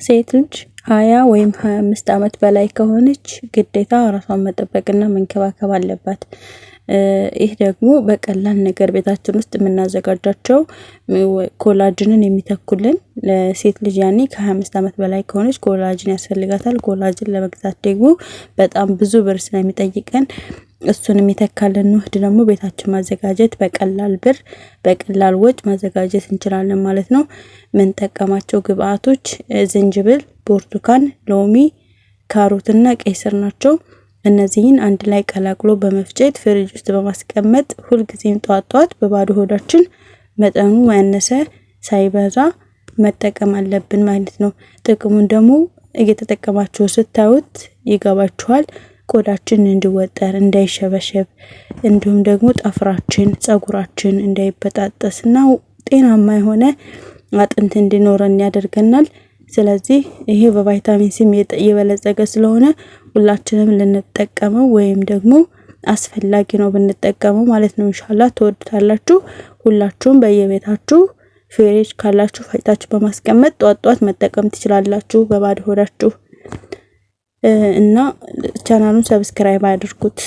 ሴት ልጅ 20 ወይም 25 ዓመት በላይ ከሆነች ግዴታ ራሷን መጠበቅና መንከባከብ አለባት። ይህ ደግሞ በቀላል ነገር ቤታችን ውስጥ የምናዘጋጃቸው ኮላጅንን የሚተኩልን ለሴት ልጅ ያኔ ከ25 ዓመት በላይ ከሆነች ኮላጅን ያስፈልጋታል። ኮላጅን ለመግዛት ደግሞ በጣም ብዙ ብር ስለሚጠይቀን እሱን የሚተካልን ውህድ ደግሞ ቤታችን ማዘጋጀት በቀላል ብር በቀላል ወጭ ማዘጋጀት እንችላለን ማለት ነው። ምን ተጠቀማቸው ግብአቶች ዝንጅብል፣ ብርቱካን፣ ሎሚ፣ ካሮትና ቀይ ስር ናቸው። እነዚህን አንድ ላይ ቀላቅሎ በመፍጨት ፍሪጅ ውስጥ በማስቀመጥ ሁልጊዜም ጧት በባዶ ሆዳችን መጠኑ ያነሰ ሳይበዛ መጠቀም አለብን ማለት ነው። ጥቅሙን ደግሞ እየተጠቀማችሁ ስታዩት ይገባችኋል። ቆዳችን እንዲወጠር እንዳይሸበሸብ እንዲሁም ደግሞ ጠፍራችን ጸጉራችን እንዳይበጣጠስና ጤናማ የሆነ አጥንት እንዲኖረን ያደርገናል። ስለዚህ ይሄ በቫይታሚን ሲ የበለጸገ ስለሆነ ሁላችንም ልንጠቀመው ወይም ደግሞ አስፈላጊ ነው ብንጠቀመው ማለት ነው። ኢንሻአላህ ተወዱታላችሁ። ሁላችሁም በየቤታችሁ ፍሪጅ ካላችሁ ፈጭታችሁ በማስቀመጥ ጧት መጠቀም ትችላላችሁ በባዶ ሆዳችሁ። እና ቻናሉን ሰብስክራይብ አድርጉት።